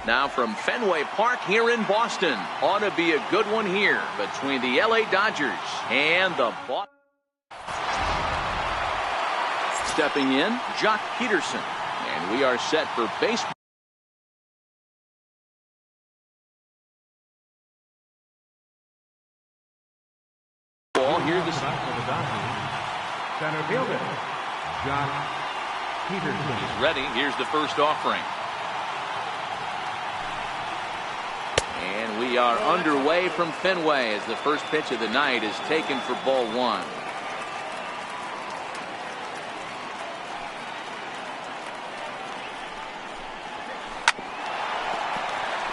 Now from Fenway Park here in Boston. Ought to be a good one here between the LA Dodgers and the Boston. Stepping in, Jock Peterson. And we are set for baseball. Here this center fielder, Jock Peterson. He's ready. Here's the first offering. And we are underway from Fenway as the first pitch of the night is taken for ball one.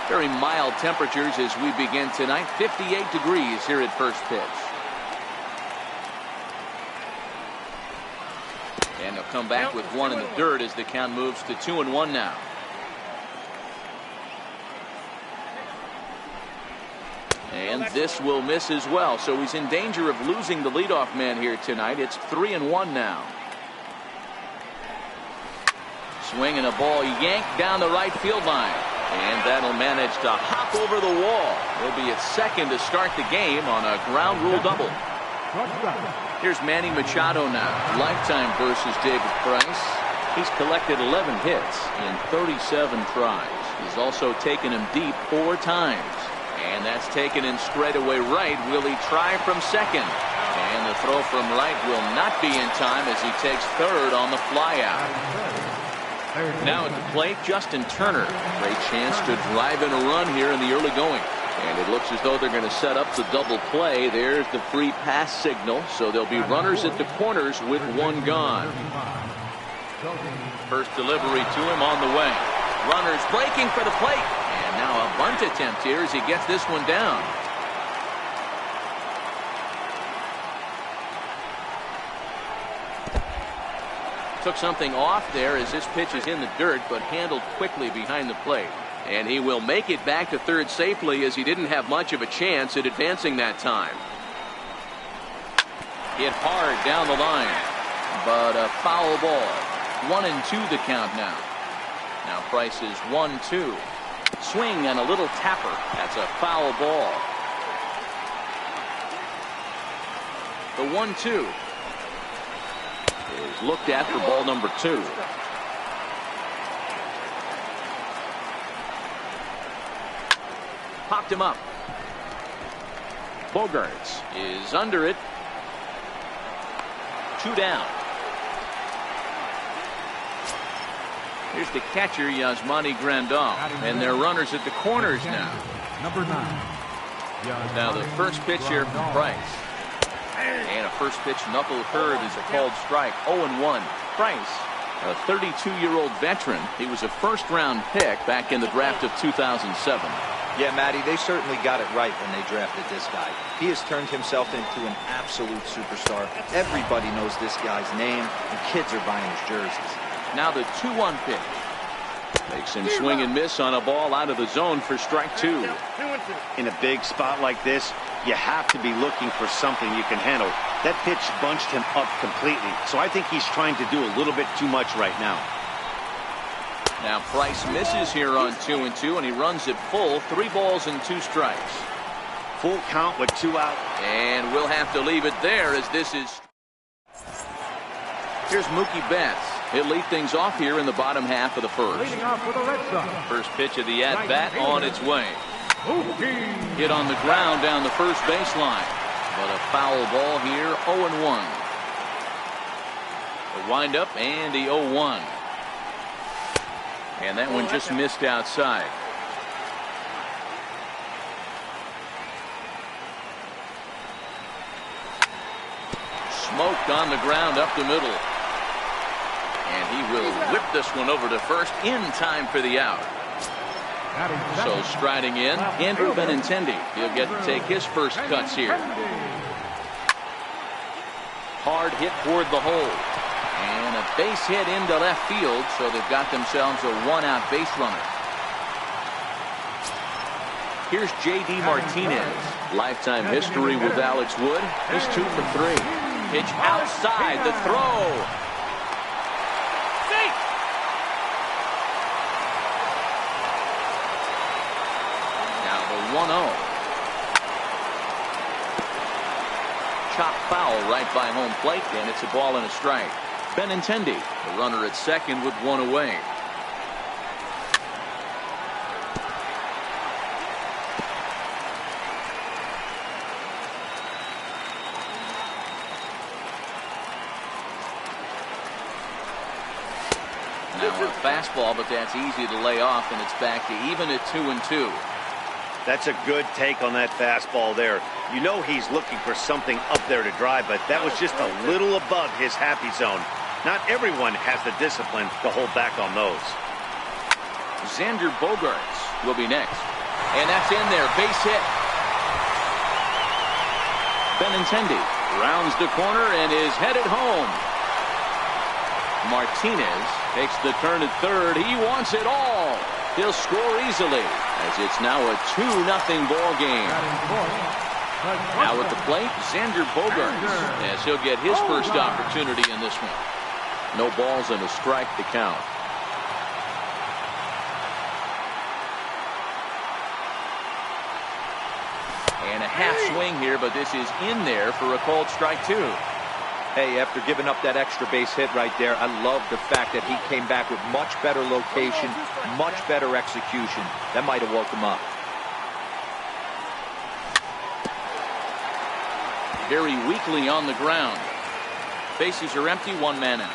Very mild temperatures as we begin tonight. 58 degrees here at first pitch. And he'll come back with one in the dirt as the count moves to 2-1 now. And this will miss as well. So he's in danger of losing the leadoff man here tonight. It's 3-1 now. Swinging a ball yanked down the right field line. And that'll manage to hop over the wall. He'll be at second to start the game on a ground rule double. Here's Manny Machado now. Lifetime versus David Price. He's collected 11 hits in 37 tries. He's also taken him deep 4 times. And that's taken in straightaway right. Will he try from second? And the throw from right will not be in time as he takes third on the flyout. Now at the plate, Justin Turner. Great chance to drive in a run here in the early going. And it looks as though they're going to set up the double play. There's the free pass signal. So there'll be runners at the corners with one gone. First delivery to him on the way. Runners breaking for the plate. And now a bunt attempt here as he gets this one down. Took something off there as this pitch is in the dirt, but handled quickly behind the plate. And he will make it back to third safely as he didn't have much of a chance at advancing that time. Hit hard down the line, but a foul ball. 1-2 the count now. Now Price is 1-2. Swing and a little tapper. That's a foul ball. The 1-2 is looked at for ball number 2. Popped him up. Bogarts is under it. 2 down. Here's the catcher, Yasmani Grandal. And they're runners at the corners now. Number 9. Now the first pitch here from Price. And a first pitch knuckle curve is a called strike. 0-1. Price, a 32-year-old veteran. He was a first-round pick back in the draft of 2007. Yeah, Matty, they certainly got it right when they drafted this guy. He has turned himself into an absolute superstar. Everybody knows this guy's name, and kids are buying his jerseys. Now the 2-1 pitch. Makes him swing and miss on a ball out of the zone for strike 2. In a big spot like this, you have to be looking for something you can handle. That pitch bunched him up completely, so I think he's trying to do a little bit too much right now. Now Price misses here on 2-2, and he runs it full. 3 balls and 2 strikes. Full count with 2 out. And we'll have to leave it there as this is. Here's Mookie Betts. He'll lead things off here in the bottom half of the first. Leading off for the Red Sox. First pitch of the at-bat on its way. Hit on the ground down the first baseline. But a foul ball here, 0-1. The windup and the 0-1. And that one just missed outside. Smoked on the ground up the middle. And he will whip this one over to first in time for the out. So striding in, Andrew Benintendi. He'll get to take his first cuts here. Hard hit toward the hole. And a base hit into left field, so they've got themselves a 1-out base runner. Here's J.D. Martinez. Lifetime history with Alex Wood. He's 2 for 3. Pitch outside, the throw. 1-0. Chop foul right by home plate, and it's a ball and a strike. Benintendi, the runner at second with one away. Now a fastball, but that's easy to lay off, and it's back to even at 2-2. That's a good take on that fastball there. You know he's looking for something up there to drive, but that was just a little above his happy zone. Not everyone has the discipline to hold back on those. Xander Bogaerts will be next. And that's in there. Base hit. Benintendi rounds the corner and is headed home. Martinez takes the turn at third. He wants it all. He'll score easily as it's now a 2-0 ball game. Now at the plate, Xander Bogaerts, as he'll get his first opportunity in this one. No balls and a strike to count. And a half swing here, but this is in there for a called strike two. Hey, after giving up that extra base hit right there, I love the fact that he came back with much better location, much better execution. That might have woke him up. Very weakly on the ground. Bases are empty, one man out.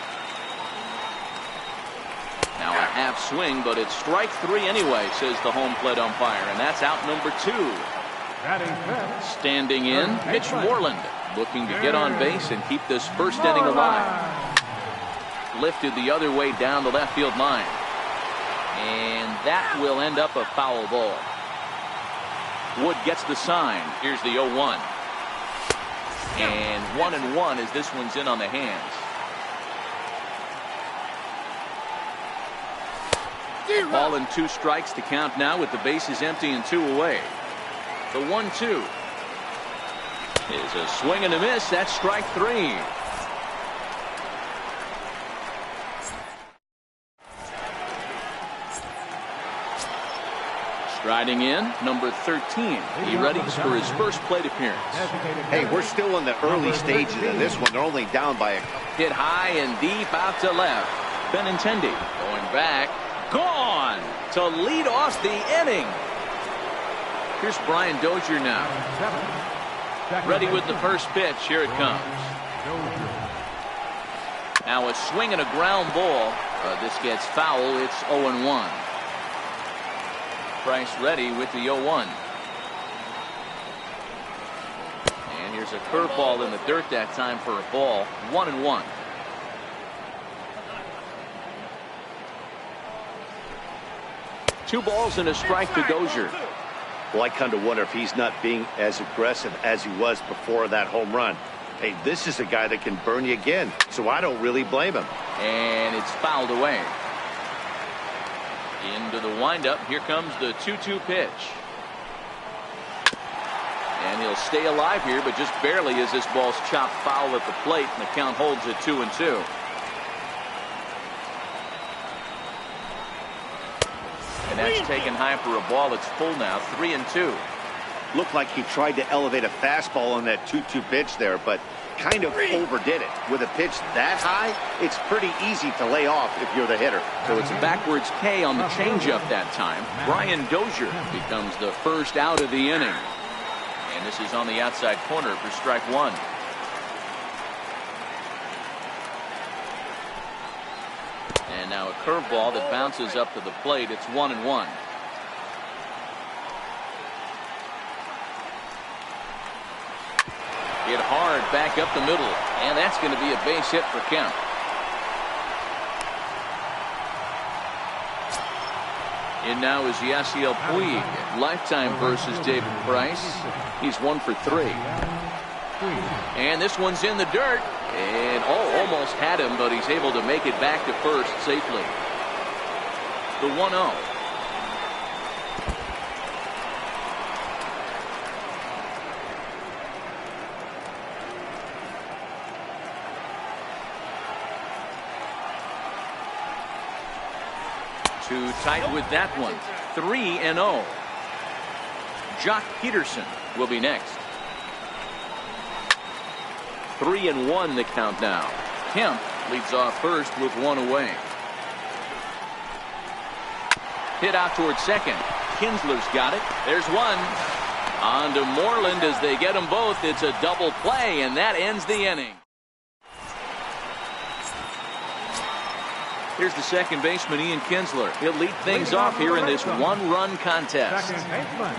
Now a half swing, but it's strike three anyway, says the home plate umpire, and that's out number 2. Standing in, Mitch Moreland, looking to get on base and keep this first inning alive. Lifted the other way down the left field line. And that will end up a foul ball. Wood gets the sign. Here's the 0-1. And 1-1 as this one's in on the hands. Ball and 2 strikes to count now with the bases empty and 2 away. The 1-2 is a swing and a miss. That's strike 3. Striding in, number 13. He readies for his first plate appearance. Hey, we're still in the early stages of this one. They're only down by a... Hit high and deep out to left. Benintendi going back. Gone to lead off the inning. Here's Brian Dozier now. Ready with the first pitch. Here it comes. Now a swing and a ground ball. This gets foul. It's 0-1. Price ready with the 0-1. And here's a curveball in the dirt that time for a ball. 1-1. Two balls and a strike to Dozier. Well, I kind of wonder if he's not being as aggressive as he was before that home run. Hey, this is a guy that can burn you again, so I don't really blame him. And it's fouled away. Into the windup. Here comes the 2-2 pitch. And he'll stay alive here, but just barely as this ball's chopped foul at the plate, and the count holds at 2-2. And that's taken high for a ball. It's full now, 3-2. Looked like he tried to elevate a fastball on that 2-2 pitch there, but kind of overdid it. With a pitch that high, it's pretty easy to lay off if you're the hitter. So it's a backwards K on the changeup that time. Brian Dozier becomes the first out of the inning. And this is on the outside corner for strike 1. And now a curveball that bounces up to the plate. It's 1-1. Hit hard back up the middle, and that's going to be a base hit for Kemp. In now is Yasiel Puig. Lifetime versus David Price. He's 1 for 3. And this one's in the dirt. And almost had him, but he's able to make it back to first safely. The 1-0. Too tight with that one. 3-0. Jock Peterson will be next. 3-1 the count now. Kemp leads off first with one away. Hit out towards second. Kinsler's got it. There's one. On to Moreland as they get them both. It's a double play, and that ends the inning. Here's the second baseman, Ian Kinsler. He'll lead things off here in this one-run contest. Second baseman,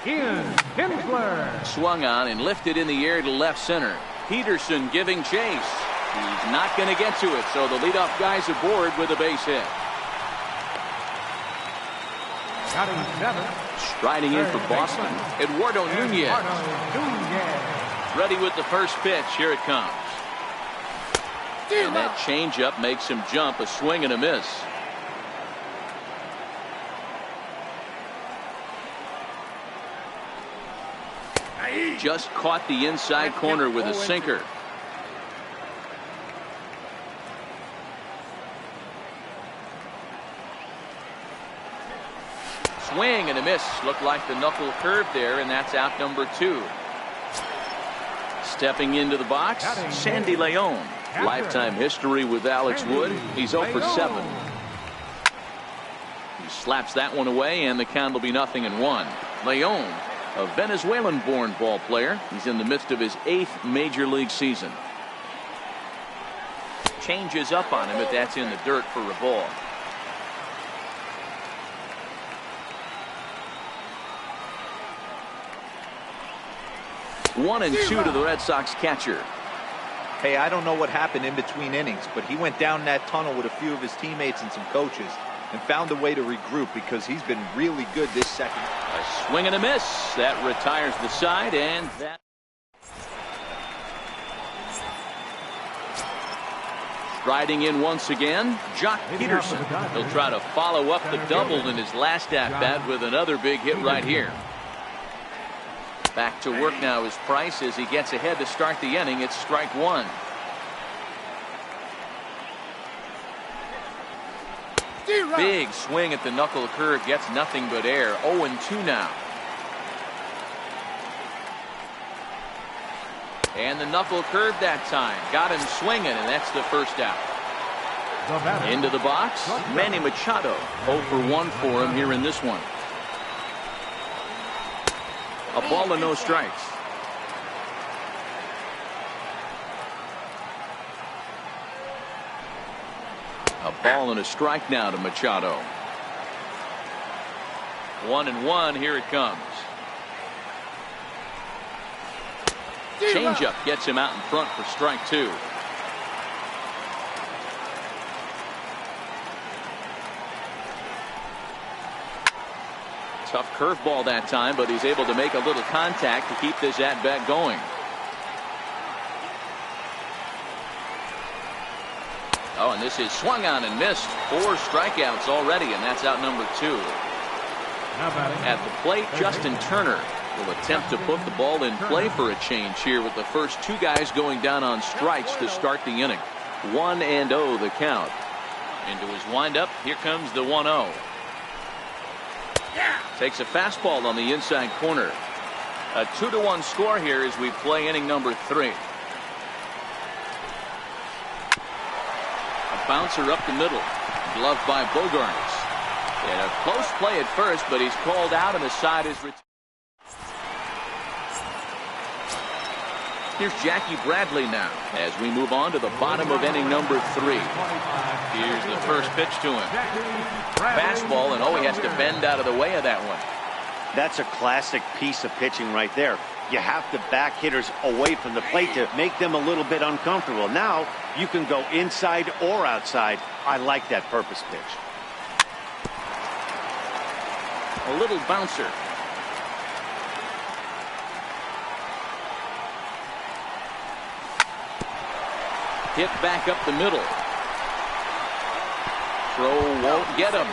Ian Kinsler. Swung on and lifted in the air to left center. Peterson giving chase. He's not going to get to it, so the leadoff guy's aboard with a base hit. Batting seventh. Striding in for Boston, Eduardo Nunez. Ready with the first pitch. Here it comes. And that changeup makes him jump. A swing and a miss. Just caught the inside corner with a sinker. Swing and a miss. Looked like the knuckle curve there, and that's out number 2. Stepping into the box, Sandy Leon. Lifetime history with Alex Wood. He's 0 for 7. He slaps that one away, and the count will be 0-1. Leon, a Venezuelan-born ball player. He's in the midst of his 8th major league season. Changes up on him, but that's in the dirt for a ball. 1-2 to the Red Sox catcher. Hey, I don't know what happened in between innings, but he went down that tunnel with a few of his teammates and some coaches and found a way to regroup because he's been really good this second. A swing and a miss. That retires the side, and that. Striding in once again, Jock Peterson. He'll try to follow up the double in his last at-bat with another big hit right here. Back to work now is Price as he gets ahead to start the inning. It's strike 1. Big swing at the knuckle curve, gets nothing but air. 0-2 now. And the knuckle curve that time. Got him swinging, and that's the first out. Into the box, Manny Machado. 0 for 1 for him here in this one. A ball and no strikes. A ball and a strike now to Machado. 1-1. Here it comes. Changeup gets him out in front for strike 2. Tough curveball that time, but he's able to make a little contact to keep this at-bat going. Oh, and this is swung on and missed. 4 strikeouts already, and that's out number 2. At the plate, Justin Turner will attempt to put the ball in play for a change here with the first 2 guys going down on strikes to start the inning. 1-0 the count. Into his windup, here comes the 1-0. Takes a fastball on the inside corner. A 2-1 score here as we play inning number 3. A bouncer up the middle. Gloved by Bogarts. And a close play at first, but he's called out and the side is retired. Here's Jackie Bradley now as we move on to the bottom of inning number 3. Here's the first pitch to him. Fastball, and he has to bend out of the way of that one. That's a classic piece of pitching right there. You have to back hitters away from the plate to make them a little bit uncomfortable. Now you can go inside or outside. I like that purpose pitch. A little bouncer. Hit back up the middle. Throw won't get him.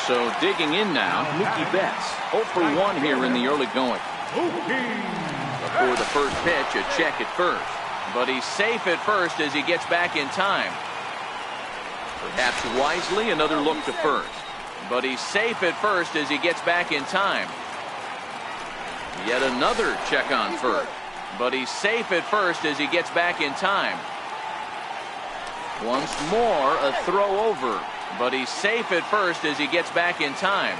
So digging in now, Mookie Betts. 0 for 1 here in the early going. Before the first pitch, a check at first. but he's safe at first as he gets back in time. Perhaps wisely, another look to first, but he's safe at first as he gets back in time. Yet another check on first, but he's safe at first as he gets back in time. Once more, a throw over, but he's safe at first as he gets back in time.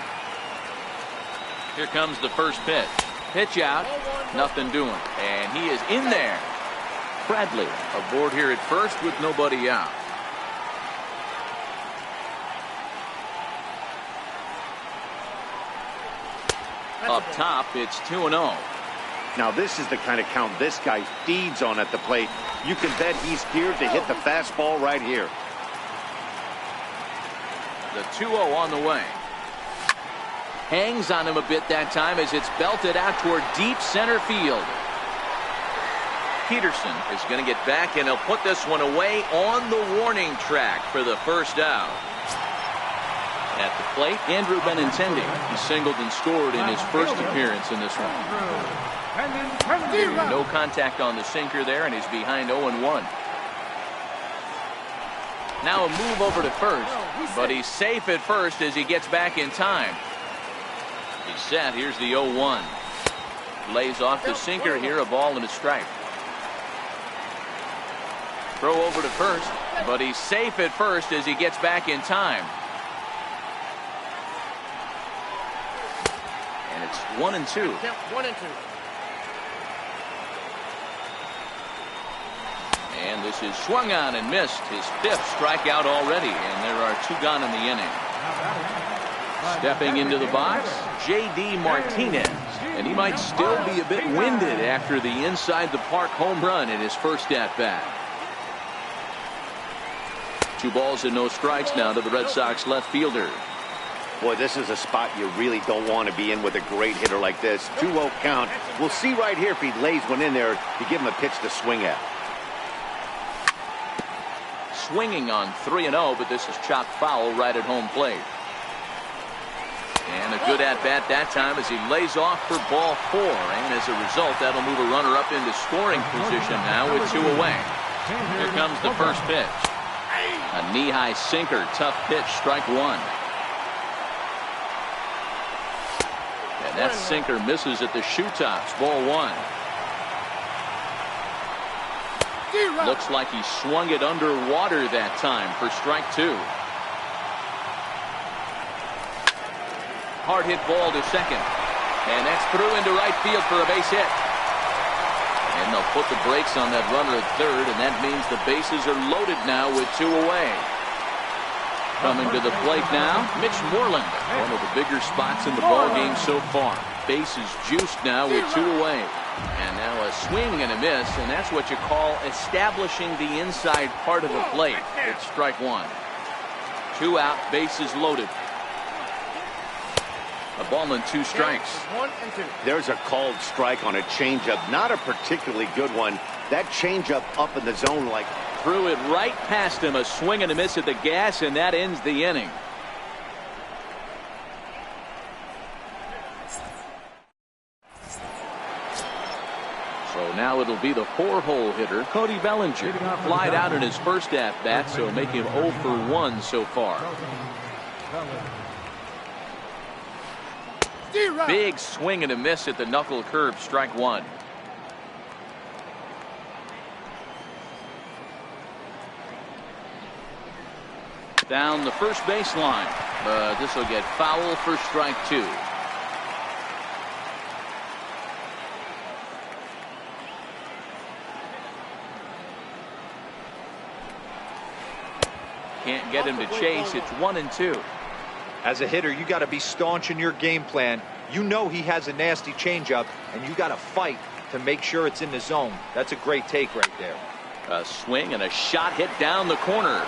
Here comes the first pitch. Pitch out, nothing doing, and he is in there. Bradley aboard here at first with nobody out. Up top, it's 2-0. Now this is the kind of count this guy feeds on at the plate. You can bet he's geared to hit the fastball right here. The 2-0 on the way. Hangs on him a bit that time as it's belted out toward deep center field. Peterson is going to get back, and he'll put this one away on the warning track for the first out. At the plate, Andrew Benintendi. He singled and scored in his first appearance in this one. No contact on the sinker there, and he's behind 0-1. Now a move over to first, but he's safe at first as he gets back in time. He's set. Here's the 0-1. Lays off the sinker here, a ball and a strike. Throw over to first, but he's safe at first as he gets back in time. And it's 1-2. 1-2. And this is swung on and missed. His fifth strikeout already, and there are 2 gone in the inning. Stepping into the box, J.D. Martinez, and he might still be a bit winded after the inside-the-park home run in his first at-bat. 2 balls and no strikes now to the Red Sox left fielder. Boy, this is a spot you really don't want to be in with a great hitter like this. 2-0 count. We'll see right here if he lays one in there to give him a pitch to swing at. Swinging on 3-0, but this is chopped foul right at home plate. And a good at-bat that time as he lays off for ball 4. And as a result, that'll move a runner up into scoring position now with 2 away. Here comes the first pitch. A knee-high sinker, tough pitch, strike 1. And that sinker misses at the shoe tops, ball 1. Looks like he swung it underwater that time for strike 2. Hard hit ball to second, and that's through into right field for a base hit. And they'll put the brakes on that runner at third, and that means the bases are loaded now with 2 away. Coming to the plate now, Mitch Moreland, one of the bigger spots in the ball game so far. Bases juiced now with 2 away. And now a swing and a miss, and that's what you call establishing the inside part of the plate. It's strike 1. 2 out, bases loaded. A ball and 2 strikes. 1 and 2. There's a called strike on a changeup, not a particularly good one. That changeup up in the zone like threw it right past him. A swing and a miss at the gas, and that ends the inning. So now it'll be the 4-hole hitter, Cody Bellinger. Flied out in his first at-bat, so make him 0 for 1 so far. Big swing and a miss at the knuckle curve, strike 1. Down the first baseline, but this will get foul for strike 2. Can't get him to chase. It's 1 and 2. As a hitter, you got to be staunch in your game plan. You know he has a nasty changeup, and you got to fight to make sure it's in the zone. That's a great take right there. A swing and a shot hit down the corner.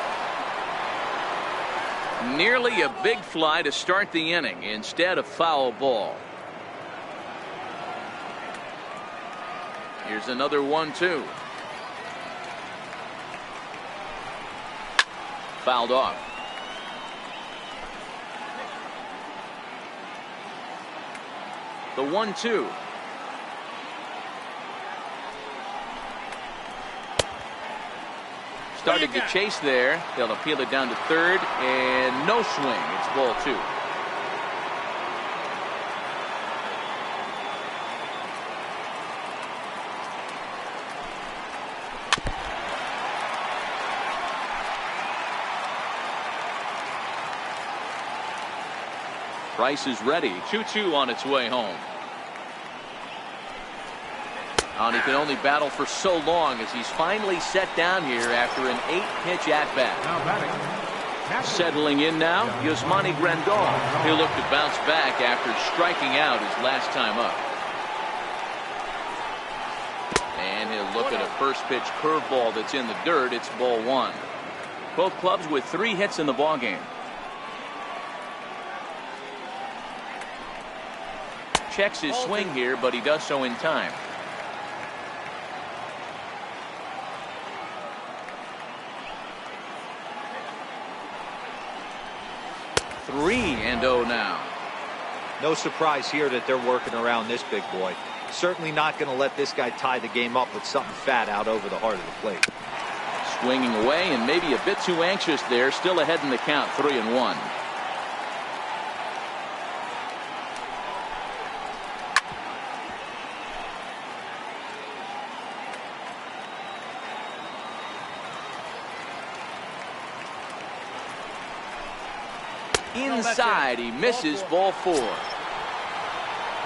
Nearly a big fly to start the inning. Instead, a foul ball. Here's another 1-2. Fouled off. The 1-2. Started to chase there. They'll appeal it down to third, and no swing. It's ball 2. Price is ready. 2-2 on its way home. And he can only battle for so long as he's finally set down here after an 8-pitch at-bat. Settling in now, Yasmani Grandal. He'll look to bounce back after striking out his last time up. And he'll look at a first-pitch curveball that's in the dirt. It's ball 1. Both clubs with 3 hits in the ballgame. Checks his swing here, but he does so in time. Three and 0 now. No surprise here that they're working around this big boy. Certainly not going to let this guy tie the game up with something fat out over the heart of the plate. Swinging away and maybe a bit too anxious there. Still ahead in the count, 3-1. Inside, he misses, ball 4.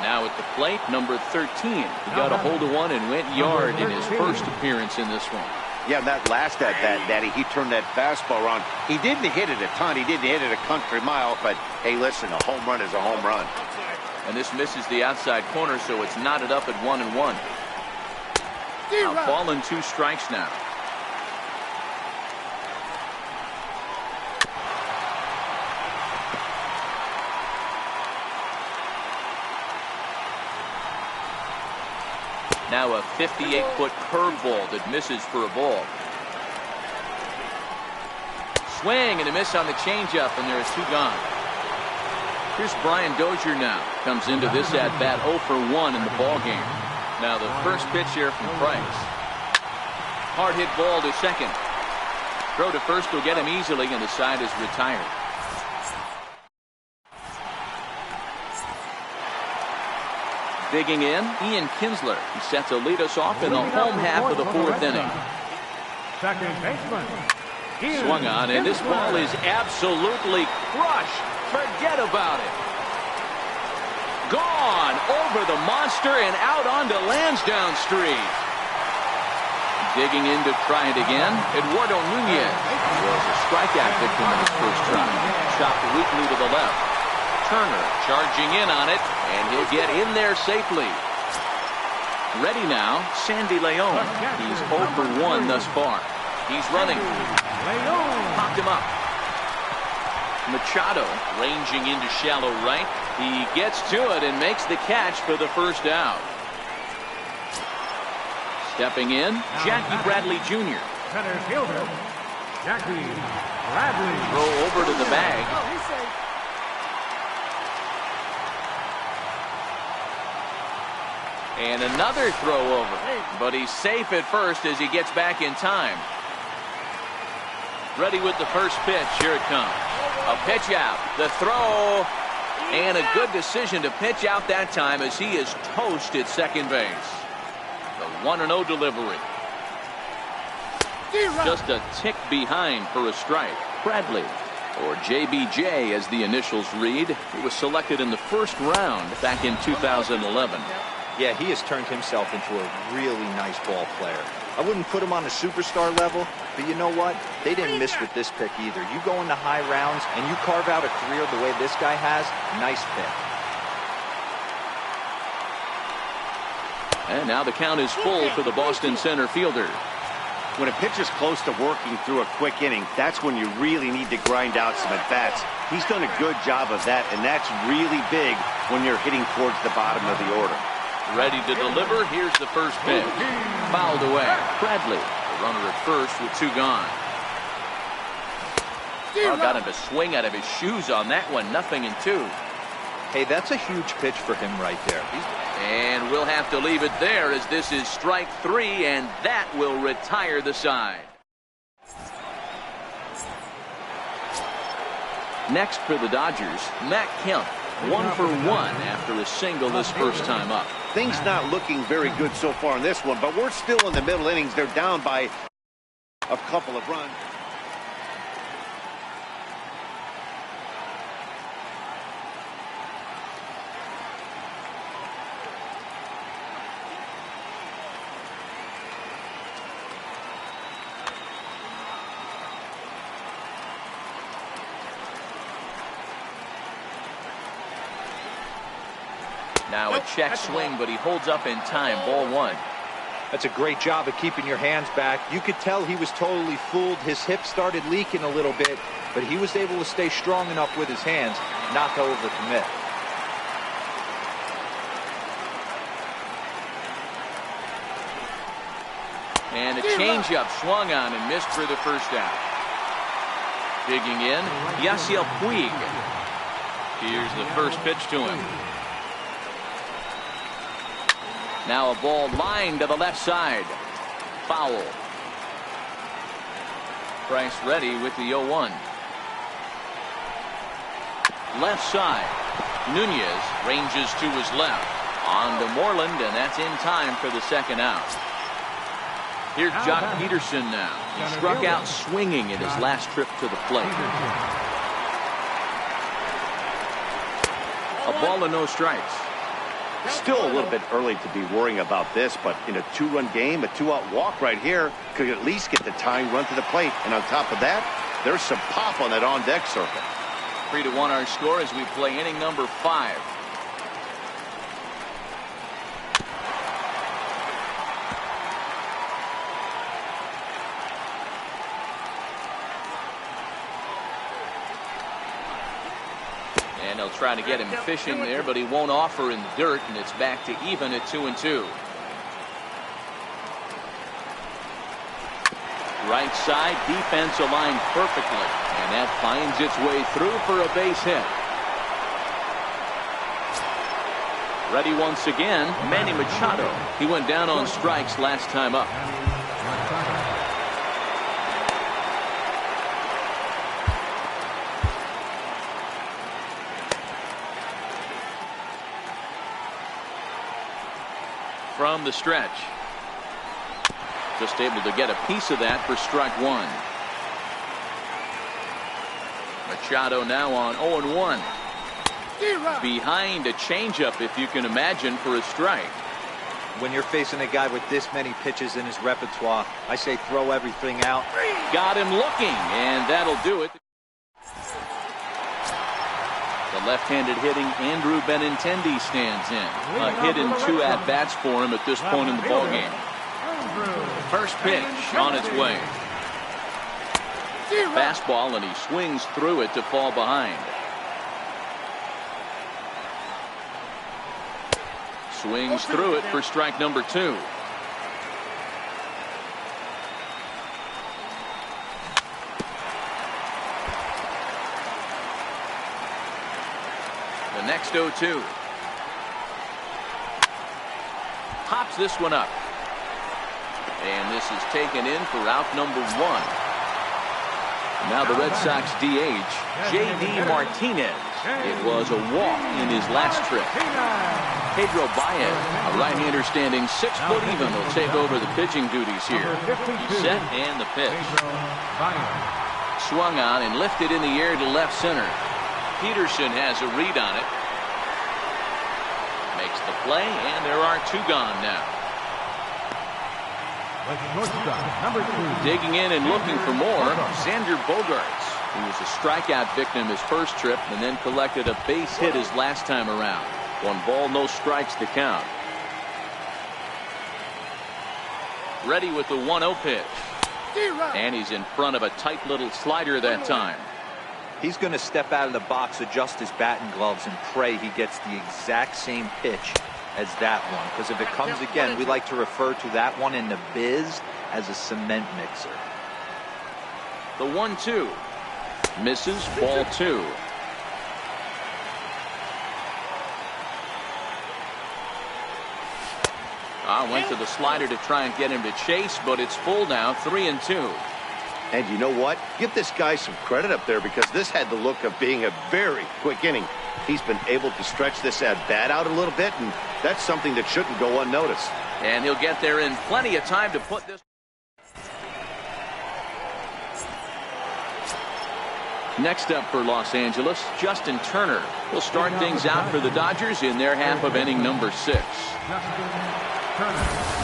Now at the plate, number 13. He got a hold of one and went yard in his first appearance in this one. Yeah, that last at-bat, Daddy, he turned that fastball around. He didn't hit it a ton. He didn't hit it a country mile, but hey, listen, a home run is a home run. And this misses the outside corner, so it's knotted up at 1-1. Now ball and 2 strikes now. Now a 58-foot curveball that misses for a ball. Swing and a miss on the changeup, and there are 2 gone. Here's Brian Dozier now. Comes into this at-bat 0 for 1 in the ballgame. Now the first pitch here from Price. Hard hit ball to second. Throw to first will get him easily, and the side is retired. Digging in, Ian Kinsler. He set to lead us off in the home half of the 4th inning. Second baseman. Swung on, and this ball is absolutely crushed. Forget about it. Gone over the monster and out onto Lansdowne Street. Digging in to try it again, Eduardo Nunez was a strikeout victim in his first try. Chopped weakly to the left. Turner charging in on it, and he'll get in there safely. Ready now, Sandy Leon. He's 0 for 1 thus far. He's running. Popped him up. Machado ranging into shallow right. He gets to it and makes the catch for the first out. Stepping in, Jackie Bradley Jr. Center fielder, Jackie Bradley. Throw over to the bag. And another throw over. But he's safe at first as he gets back in time. Ready with the first pitch. Here it comes. A pitch out. The throw. And a good decision to pitch out that time as he is toast at second base. The 1-0 delivery. Just a tick behind for a strike. Bradley, or JBJ as the initials read, he was selected in the first round back in 2011. Yeah, he has turned himself into a really nice ball player. I wouldn't put him on a superstar level, but you know what? They didn't miss with this pick either. You go into high rounds and you carve out a career the way this guy has, nice pick. And now the count is full for the Boston center fielder. When a pitcher's close to working through a quick inning, that's when you really need to grind out some at-bats. He's done a good job of that, and that's really big when you're hitting towards the bottom of the order. Ready to deliver. Here's the first pitch. Fouled away. Bradley, the runner at first with 2 gone. Oh, got him to swing out of his shoes on that one. 0-2. Hey, that's a huge pitch for him right there. And we'll have to leave it there as this is strike 3, and that will retire the side. Next for the Dodgers, Matt Kemp. 1 for 1 after a single this first time up. Things not looking very good so far in this one, but we're still in the middle innings. They're down by a couple of runs. Now a check swing, but he holds up in time. Ball 1. That's a great job of keeping your hands back. You could tell he was totally fooled. His hip started leaking a little bit, but he was able to stay strong enough with his hands not to overcommit. And a changeup swung on and missed for the first out. Digging in, Yasiel Puig. Here's the first pitch to him. Now a ball lined to the left side. Foul. Price ready with the 0-1. Left side. Nunez ranges to his left. On to Moreland, and that's in time for the second out. Here's Jock Peterson now. He struck out swinging in his last trip to the plate. A ball and no strikes. Still a little bit early to be worrying about this, but in a 2-run game, a 2-out walk right here could at least get the tying run to the plate. And on top of that, there's some pop on that on-deck circuit. 3-1 our score as we play inning number 5. And they'll try to get him fishing there, but he won't offer in the dirt, and it's back to even at 2-2. Right side, defense aligned perfectly, and that finds its way through for a base hit. Ready once again, Manny Machado. He went down on strikes last time up. From the stretch. Just able to get a piece of that for strike 1. Machado now on 0-1. Behind a changeup, if you can imagine, for a strike. When you're facing a guy with this many pitches in his repertoire, I say throw everything out. Got him looking, and that'll do it. The left-handed hitting Andrew Benintendi stands in. A hit and 2 at-bats for him at this point in the ballgame. First pitch on its way. Fastball, and he swings through it to fall behind. Swings through it for strike number 2. The next 0-2. Pops this one up. And this is taken in for out number 1. Now the Red Sox DH, J.D. Martinez. It was a walk in his last trip. Pedro Baez, a right-hander standing 6 foot even, will take over the pitching duties here. He's set and the pitch. Swung on and lifted in the air to left center. Peterson has a read on it. Makes the play, and there are 2 gone now. Digging in and looking for more, Xander Bogaerts. He was a strikeout victim his first trip and then collected a base hit his last time around. 1 ball, no strikes to count. Ready with the 1-0 pitch. And he's in front of a tight little slider that time. He's going to step out of the box, adjust his batting gloves, and pray he gets the exact same pitch as that one. Because if it comes again, we like to refer to that one in the biz as a cement mixer. The 1-2. Misses, ball 2. Went to the slider to try and get him to chase, but it's full now, 3-2. And you know what? Give this guy some credit up there because this had the look of being a very quick inning. He's been able to stretch this at-bat out a little bit, and that's something that shouldn't go unnoticed. And he'll get there in plenty of time to put this. Next up for Los Angeles, Justin Turner will start things out for the Dodgers in their half of inning number 6. Justin Turner.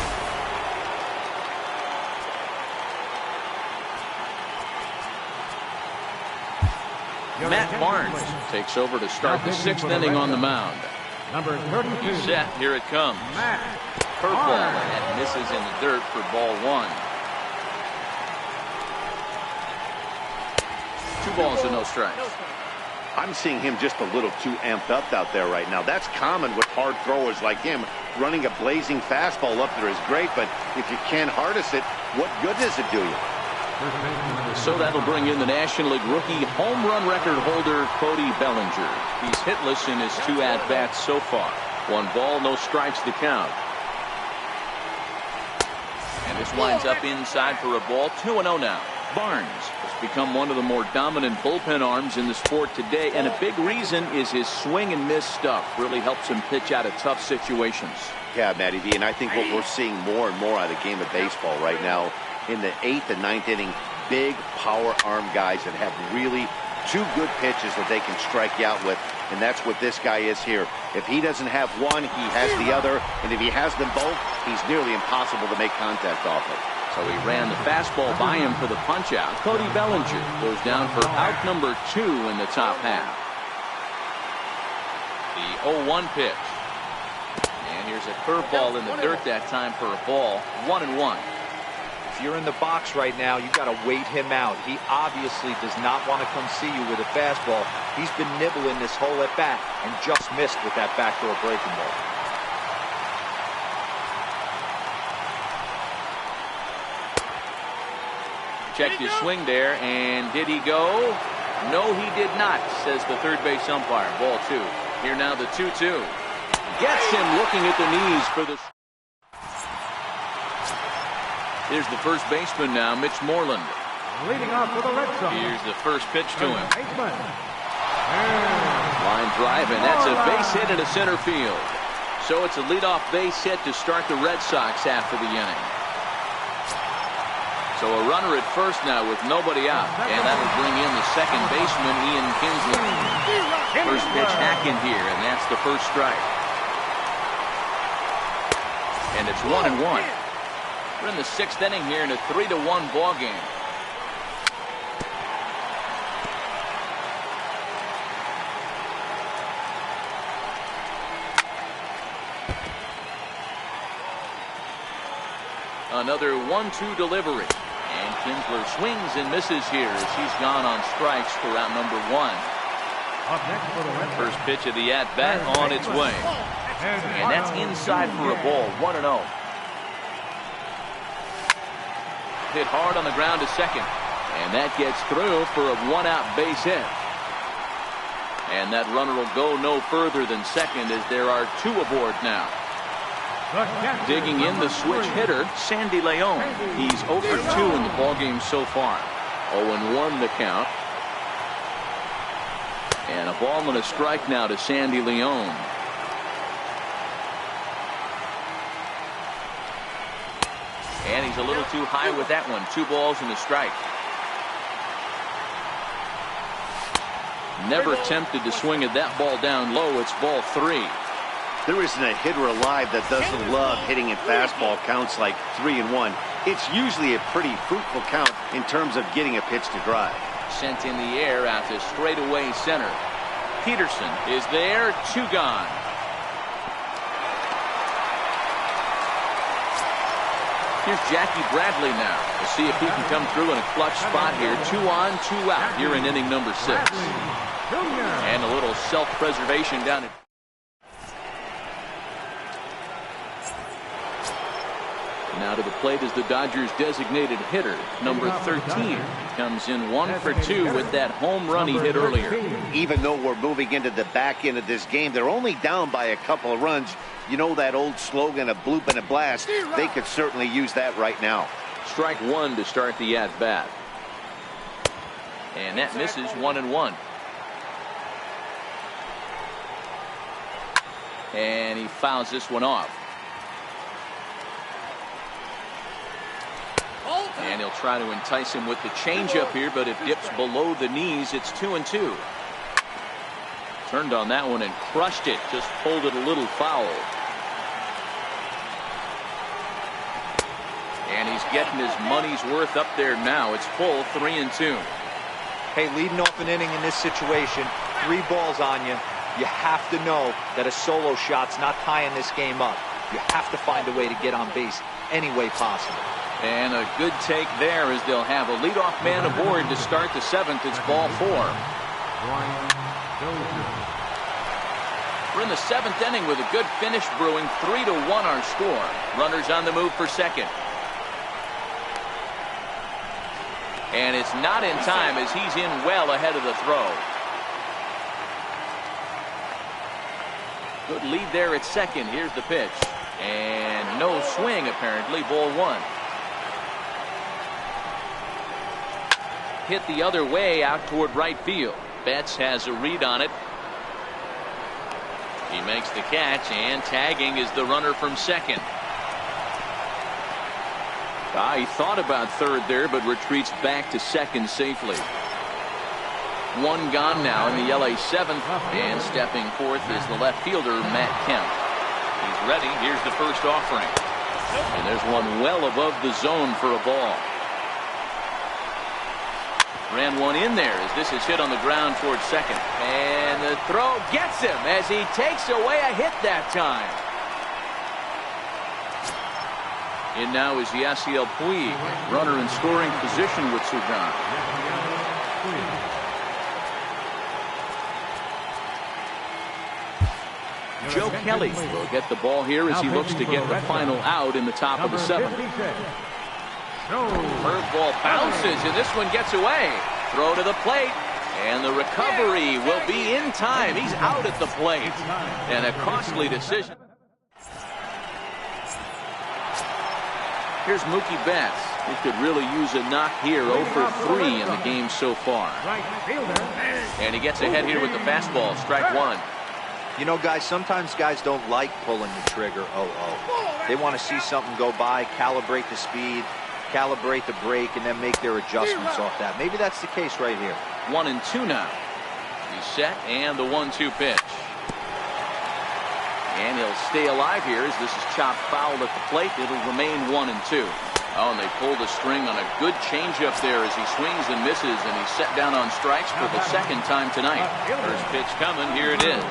Matt Barnes takes over to start the 6th inning on the mound. Number 32. He's set. Here it comes. Curveball, and that misses in the dirt for ball 1. 2 balls and no strikes. I'm seeing him just a little too amped up out there right now. That's common with hard throwers like him. Running a blazing fastball up there is great, but if you can't harness it, what good does it do you? So that'll bring in the National League rookie home run record holder Cody Bellinger. He's hitless in his 2 at-bats so far. 1 ball, no strikes to count. And this winds up inside for a ball. 2-0 now. Barnes has become one of the more dominant bullpen arms in the sport today, and a big reason is his swing and miss stuff. Really helps him pitch out of tough situations. Yeah, Matty V, and I think what we're seeing more and more out of the game of baseball right now, in the 8th and 9th inning, big power arm guys that have really 2 good pitches that they can strike you out with, and that's what this guy is here. If he doesn't have one, he has the other, and if he has them both, he's nearly impossible to make contact off of. So he ran the fastball by him for the punch-out. Cody Bellinger goes down for out number 2 in the top half. The 0-1 pitch. And here's a curveball in the dirt that time for a ball. 1-1. If you're in the box right now, you got to wait him out. He obviously does not want to come see you with a fastball. He's been nibbling this whole at bat and just missed with that backdoor breaking ball. Checked his swing there, and did he go? No, he did not, says the third base umpire. Ball 2. Here now the 2-2. Gets him looking at the knees for the. Here's the first baseman now, Mitch Moreland. Leading off for the Red Sox. Here's the first pitch to him. Baseman. Line drive, and that's a base hit into center field. So it's a leadoff base hit to start the Red Sox after the inning. So a runner at first now with nobody out, and that'll bring in the second baseman, Ian Kinsley. First pitch hacking here, and that's the first strike. And it's 1-1. We're in the 6th inning here in a 3-1 ball game. Another 1-2 delivery. And Kinsler swings and misses here as he's gone on strikes for out number 1. First pitch of the at-bat on its way. And that's inside for a ball. 1-0. Hit hard on the ground to second, and that gets through for a 1-out base hit. And that runner will go no further than second as there are 2 aboard now. Digging in the switch hitter, Sandy Leon. He's 0 for 2 in the ballgame so far. 0-1 the count. And a ball and a strike now to Sandy Leon. And he's a little too high with that one. 2 balls and a strike. Never tempted to swing at that ball down low. It's ball 3. There isn't a hitter alive that doesn't love hitting in fastball counts like 3-1. It's usually a pretty fruitful count in terms of getting a pitch to drive. Sent in the air out to straightaway center. Peterson is there. 2 gone. Here's Jackie Bradley now to see if he can come through in a clutch spot here. 2 on, 2 out here in inning number 6. And a little self-preservation down at. Now to the plate is the Dodgers designated hitter, number 13. Comes in 1 for 2 with that home run he hit earlier. Even though we're moving into the back end of this game, they're only down by a couple of runs. You know that old slogan, a bloop and a blast. They could certainly use that right now. Strike 1 to start the at-bat. And that misses 1-1. And he fouls this one off. And he'll try to entice him with the changeup here, but it dips below the knees. It's 2-2. Turned on that one and crushed it. Just pulled it a little foul. And he's getting his money's worth up there now. It's full 3-2. Hey, leading off an inning in this situation, 3 balls on you. You have to know that a solo shot's not tying this game up. You have to find a way to get on base any way possible. And a good take there as they'll have a leadoff man aboard to start the 7th. It's ball 4. We're in the 7th inning with a good finish brewing. 3-1 our score. Runners on the move for second. And it's not in time as he's in well ahead of the throw. Good lead there at second. Here's the pitch. And no swing apparently. Ball 1. Hit the other way out toward right field. Betts has a read on it. He makes the catch, and tagging is the runner from second. He thought about third there, but retreats back to second safely. 1 gone now in the LA 7th, and stepping forth is the left fielder, Matt Kemp. He's ready. Here's the first offering. And there's one well above the zone for a ball. Ran one in there as this is hit on the ground towards second. And the throw gets him as he takes away a hit that time. In now is Yasiel Puig, runner in scoring position with Sugan. Joe Kelly will get the ball here as he looks to get the final out in the top of the 7th. Curveball bounces, and this one gets away. Throw to the plate, and the recovery will be in time. He's out at the plate, and a costly decision. Here's Mookie Betts. He could really use a knock here. 0 for 3 in the game so far. And he gets ahead here with the fastball. Strike 1. You know, guys, sometimes guys don't like pulling the trigger 0-0. They want to see something go by, calibrate the speed, calibrate the break, and then make their adjustments off that. Maybe that's the case right here. 1-2 now. He's set, and the 1-2 pitch. And he'll stay alive here as this is chopped foul at the plate. It'll remain 1-2. Oh, and they pull the string on a good changeup there as he swings and misses, and he's set down on strikes for the 2nd time tonight. First pitch coming. Here it is.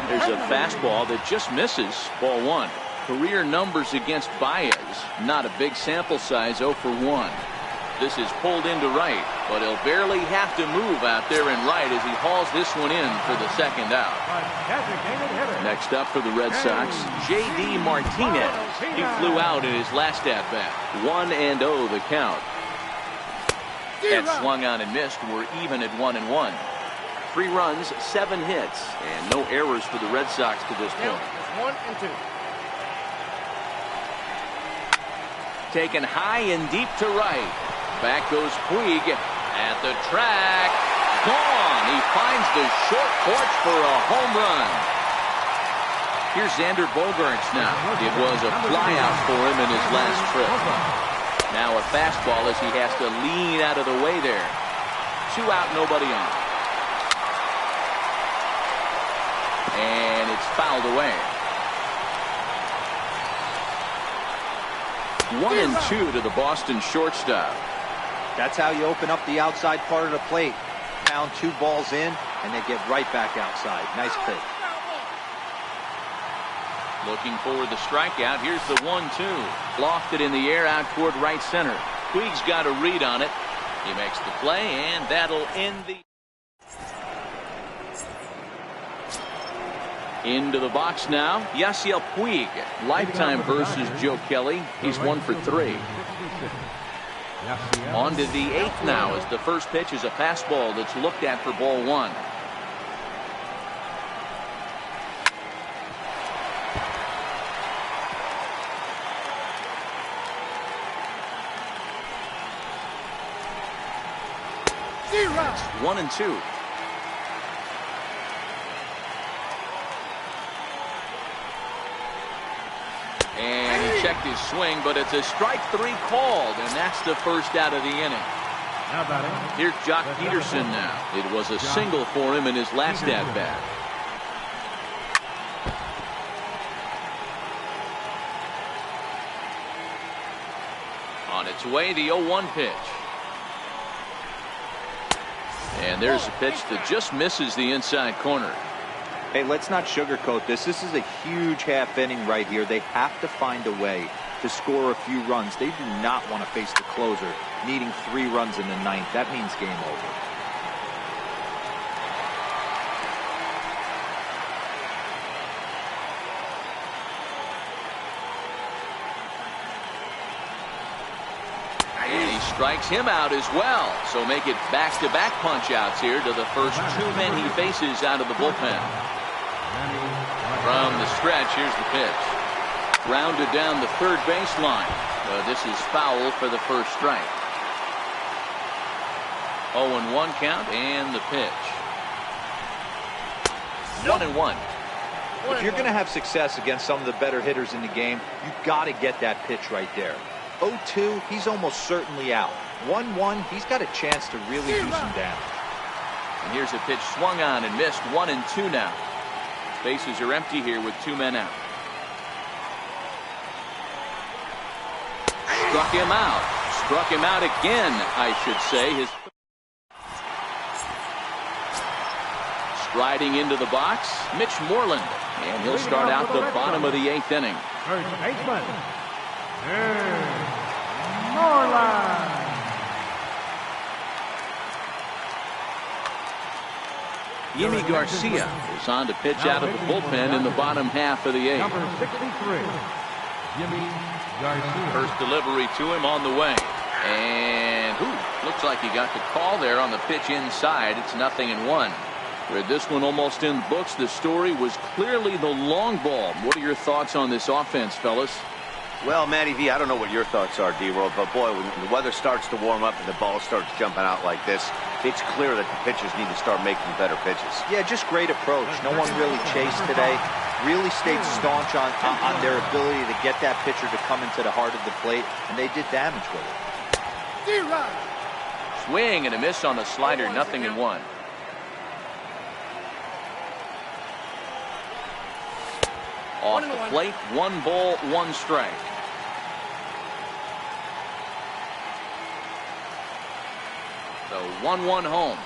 There's a fastball that just misses. Ball 1. Career numbers against Baez. Not a big sample size. 0 for 1. This is pulled into right, but he'll barely have to move out there in right as he hauls this one in for the 2nd out. Next up for the Red Sox, J.D. Martinez. He flew out in his last at-bat. 1-0 the count. That swung on and missed. We're even at 1-1. 3 runs, 7 hits, and no errors for the Red Sox to this point. 1-2. Taken high and deep to right. Back goes Puig at the track. Gone. He finds the short porch for a home run. Here's Xander Bogaerts now. It was a flyout for him in his last trip. Now a fastball as he has to lean out of the way there. 2 out, nobody on. And it's fouled away. 1-2 to the Boston shortstop. That's how you open up the outside part of the plate. Pound 2 balls in, and they get right back outside. Nice pitch. Looking for the strikeout. Here's the 1-2. Lofted in the air out toward right center. Puig's got a read on it. He makes the play, and that'll end the... Into the box now, Yasiel Puig. Lifetime versus Joe Kelly. He's 1 for 3. On to the 8th now as the first pitch is a fastball that's looked at for ball 1. 1-2. And he checked his swing, but it's a strike 3 called, and that's the first out of the inning. Here's Jock Peterson now. It was a single for him in his last at-bat. On its way, the 0-1 pitch. And there's a pitch that just misses the inside corner. Hey, let's not sugarcoat this. This is a huge half inning right here. They have to find a way to score a few runs. They do not want to face the closer needing 3 runs in the 9th. That means game over. And he strikes him out as well. So make it back-to-back punch-outs here to the first 2 men he faces out of the bullpen. From the stretch, here's the pitch. Rounded down the third baseline. This is foul for the first strike. 0-1 count and the pitch. 1-1. If you're going to have success against some of the better hitters in the game, you've got to get that pitch right there. 0-2, he's almost certainly out. 1-1, he's got a chance to really do some damage. And here's a pitch swung on and missed. 1-2 now. Bases are empty here with 2 men out. Struck him out. Struck him out again, I should say. Striding into the box, Mitch Moreland. And he'll start out the bottom of the 8th inning. First baseman, Moreland. Yimi Garcia is on to pitch out of the bullpen in the bottom half of the 8th. Number 63, Yimi Garcia. First delivery to him on the way. And looks like he got the call there on the pitch inside. It's 0-1. With this one almost in the books, the story was clearly the long ball. What are your thoughts on this offense, fellas? Well, Matty V, I don't know what your thoughts are, D-Roll, but boy, when the weather starts to warm up and the ball starts jumping out like this, it's clear that the pitchers need to start making better pitches. Yeah, just great approach. No one really chased today. Really stayed staunch on their ability to get that pitcher to come into the heart of the plate, and they did damage with it. Swing and a miss on the slider, 0-1. Off the plate, 1 ball, 1 strike. So 1-1 home.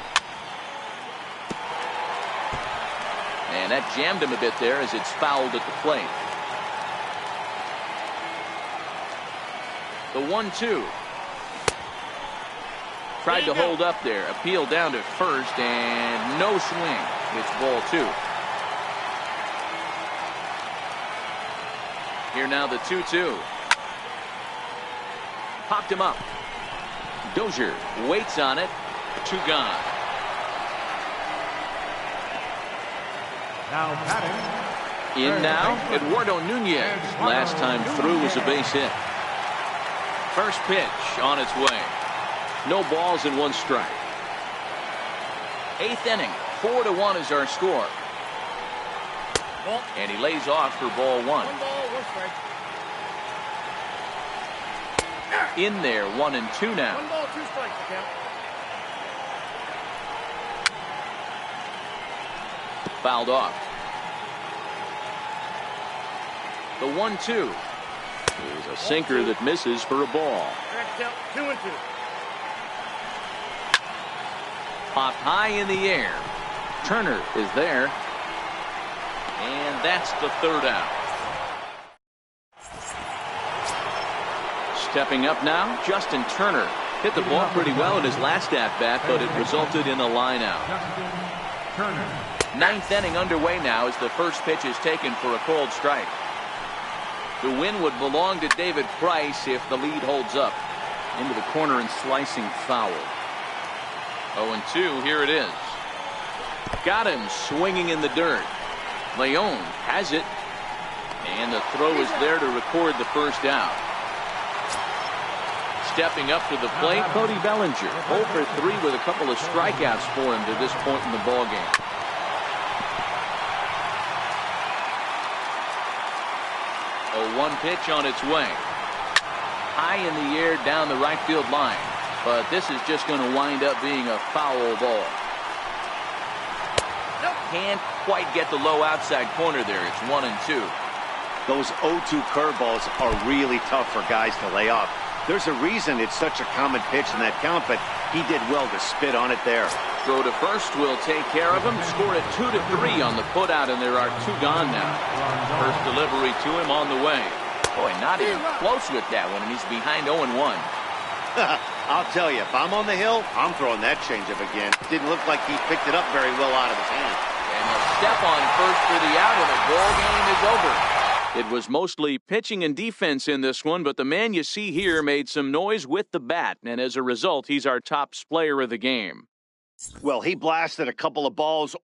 And that jammed him a bit there as it's fouled at the plate. The 1-2. Tried to hold up there. Appeal down to first and no swing. It's ball 2. Here now the 2-2. Popped him up. Dozier waits on it. 2 gone. Now batting. In now, Eduardo Nunez. Last time through was a base hit. First pitch on its way. No balls and 1 strike. 8th inning. 4-1 is our score. And he lays off for ball 1. 1 ball, 1 strike. In there, 1-2 now. 1 ball, 2 strikes, the count. Fouled off. The 1-2 is a sinker that misses for a ball. Correct count, 2-2. Popped high in the air. Turner is there. And that's the 3rd out. Stepping up now, Justin Turner. Hit the ball pretty well in his last at-bat, but it resulted in a line out. Justin Turner. 9th inning underway now as the first pitch is taken for a called strike. The win would belong to David Price if the lead holds up. Into the corner and slicing foul. 0-2, here it is. Got him swinging in the dirt. Leon has it. And the throw is there to record the first out. Stepping up to the plate, Cody Bellinger. 0 for 3 with a couple of strikeouts for him to this point in the ballgame. A 1 pitch on its way. High in the air down the right field line. But this is just going to wind up being a foul ball. Can't quite get the low outside corner there. It's 1-2. Those 0-2 curveballs are really tough for guys to lay off. There's a reason it's such a common pitch in that count, but he did well to spit on it there. Throw to first will take care of him. Score at 2-3 on the putout, and there are 2 gone now. First delivery to him on the way. Boy, not even close with that one, and he's behind 0-1. I'll tell you, if I'm on the hill, I'm throwing that changeup again. Didn't look like he picked it up very well out of his hand. And he'll step on first for the out, and the ball game is over. It was mostly pitching and defense in this one, but the man you see here made some noise with the bat, and as a result, he's our top player of the game. Well, he blasted a couple of balls